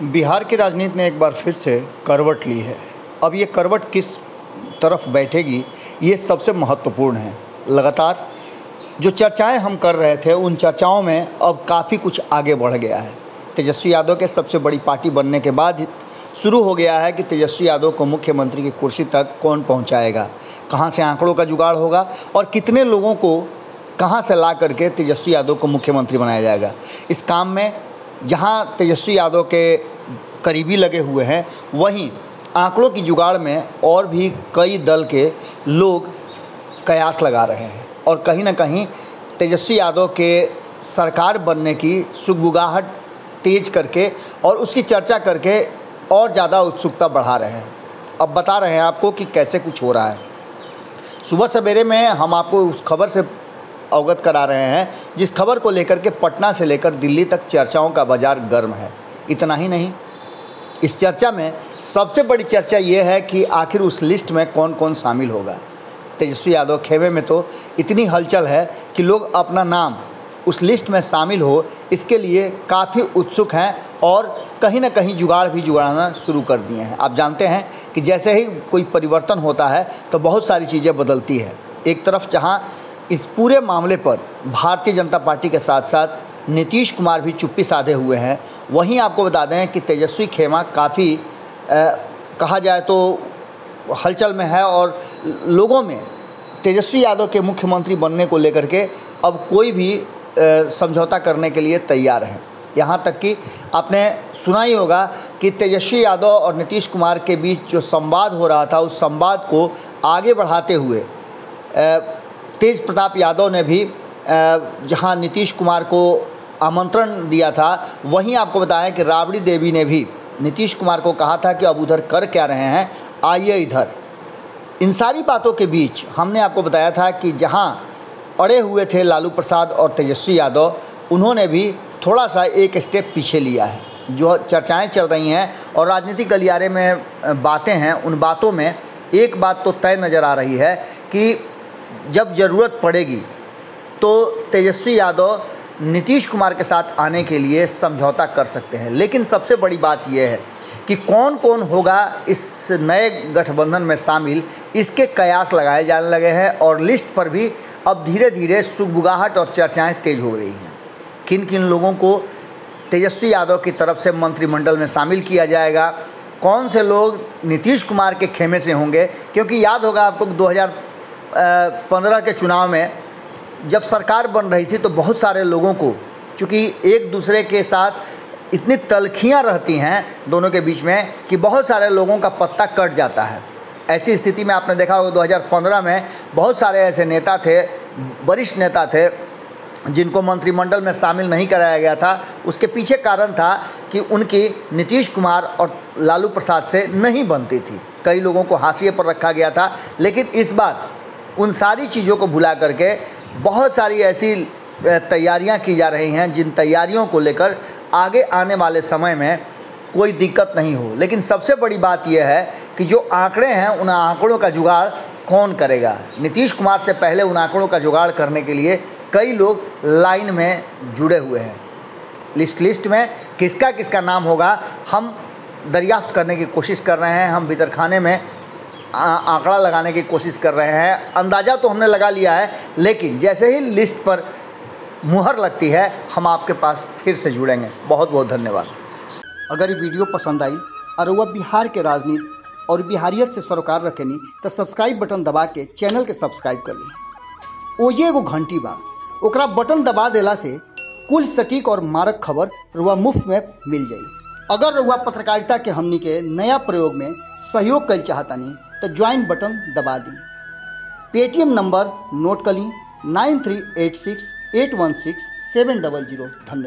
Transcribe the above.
बिहार की राजनीति ने एक बार फिर से करवट ली है। अब ये करवट किस तरफ बैठेगी, ये सबसे महत्वपूर्ण है। लगातार जो चर्चाएं हम कर रहे थे, उन चर्चाओं में अब काफ़ी कुछ आगे बढ़ गया है। तेजस्वी यादव के सबसे बड़ी पार्टी बनने के बाद शुरू हो गया है कि तेजस्वी यादव को मुख्यमंत्री की कुर्सी तक कौन पहुंचाएगा, कहां से आंकड़ों का जुगाड़ होगा और कितने लोगों को कहां से ला करके तेजस्वी यादव को मुख्यमंत्री बनाया जाएगा। इस काम में जहां तेजस्वी यादव के करीबी लगे हुए हैं, वहीं आंकड़ों की जुगाड़ में और भी कई दल के लोग कयास लगा रहे हैं और कहीं ना कहीं तेजस्वी यादव के सरकार बनने की सुगबुगाहट तेज करके और उसकी चर्चा करके और ज़्यादा उत्सुकता बढ़ा रहे हैं। अब बता रहे हैं आपको कि कैसे कुछ हो रहा है। सुबह सवेरे में हम आपको उस खबर से अवगत करा रहे हैं जिस खबर को लेकर के पटना से लेकर दिल्ली तक चर्चाओं का बाजार गर्म है। इतना ही नहीं, इस चर्चा में सबसे बड़ी चर्चा ये है कि आखिर उस लिस्ट में कौन कौन शामिल होगा। तेजस्वी यादव खेमे में तो इतनी हलचल है कि लोग अपना नाम उस लिस्ट में शामिल हो, इसके लिए काफ़ी उत्सुक हैं और कहीं ना कहीं जुगाड़ भी जुगाड़ना शुरू कर दिए हैं। आप जानते हैं कि जैसे ही कोई परिवर्तन होता है तो बहुत सारी चीज़ें बदलती है। एक तरफ जहां इस पूरे मामले पर भारतीय जनता पार्टी के साथ साथ नीतीश कुमार भी चुप्पी साधे हुए हैं, वहीं आपको बता दें कि तेजस्वी खेमा काफ़ी कहा जाए तो हलचल में है और लोगों में तेजस्वी यादव के मुख्यमंत्री बनने को लेकर के अब कोई भी समझौता करने के लिए तैयार है। यहाँ तक कि आपने सुना ही होगा कि तेजस्वी यादव और नीतीश कुमार के बीच जो संवाद हो रहा था, उस संवाद को आगे बढ़ाते हुए तेज प्रताप यादव ने भी जहां नीतीश कुमार को आमंत्रण दिया था, वहीं आपको बताएं कि राबड़ी देवी ने भी नीतीश कुमार को कहा था कि अब उधर कर क्या रहे हैं, आइए इधर। इन सारी बातों के बीच हमने आपको बताया था कि जहां अड़े हुए थे लालू प्रसाद और तेजस्वी यादव, उन्होंने भी थोड़ा सा एक स्टेप पीछे लिया है। जो चर्चाएं चल रही हैं और राजनीतिक गलियारे में बातें हैं, उन बातों में एक बात तो तय नज़र आ रही है कि जब ज़रूरत पड़ेगी तो तेजस्वी यादव नीतीश कुमार के साथ आने के लिए समझौता कर सकते हैं। लेकिन सबसे बड़ी बात यह है कि कौन कौन होगा इस नए गठबंधन में शामिल, इसके कयास लगाए जाने लगे हैं और लिस्ट पर भी अब धीरे धीरे सुगबुगाहट और चर्चाएं तेज हो रही हैं। किन किन लोगों को तेजस्वी यादव की तरफ से मंत्रिमंडल में शामिल किया जाएगा, कौन से लोग नीतीश कुमार के खेमे से होंगे। क्योंकि याद होगा आपको 2015 के चुनाव में जब सरकार बन रही थी तो बहुत सारे लोगों को, चूँकि एक दूसरे के साथ इतनी तलखियाँ रहती हैं दोनों के बीच में कि बहुत सारे लोगों का पत्ता कट जाता है। ऐसी स्थिति में आपने देखा होगा 2015 में बहुत सारे ऐसे नेता थे, वरिष्ठ नेता थे, जिनको मंत्रिमंडल में शामिल नहीं कराया गया था। उसके पीछे कारण था कि उनकी नीतीश कुमार और लालू प्रसाद से नहीं बनती थी। कई लोगों को हाशिए पर रखा गया था। लेकिन इस बार उन सारी चीज़ों को भुला करके बहुत सारी ऐसी तैयारियां की जा रही हैं जिन तैयारियों को लेकर आगे आने वाले समय में कोई दिक्कत नहीं हो। लेकिन सबसे बड़ी बात यह है कि जो आंकड़े हैं, उन आंकड़ों का जुगाड़ कौन करेगा। नीतीश कुमार से पहले उन आंकड़ों का जुगाड़ करने के लिए कई लोग लाइन में जुड़े हुए हैं। लिस्ट में किसका किसका नाम होगा, हम दरियाफ्त करने की कोशिश कर रहे हैं। हम भीतरखाने में आंकड़ा लगाने की कोशिश कर रहे हैं। अंदाज़ा तो हमने लगा लिया है, लेकिन जैसे ही लिस्ट पर मुहर लगती है हम आपके पास फिर से जुड़ेंगे। बहुत बहुत धन्यवाद। अगर ये वीडियो पसंद आई और वह बिहार के राजनीति और बिहारियत से सरोकार रखेनी तो सब्सक्राइब बटन दबा के चैनल के सब्सक्राइब कर ली। ओजे एगो घंटी बा, ओकरा बटन दबा देला से कुल सटीक और मारक खबर रुआ मुफ्त में मिल जाई। अगर रुआ पत्रकारिता के हमनी के नया प्रयोग में सहयोग कर चाहतानी तो ज्वाइन बटन दबा दी। पेटीएम नंबर नोट कर ली 9386816700। धन्यवाद।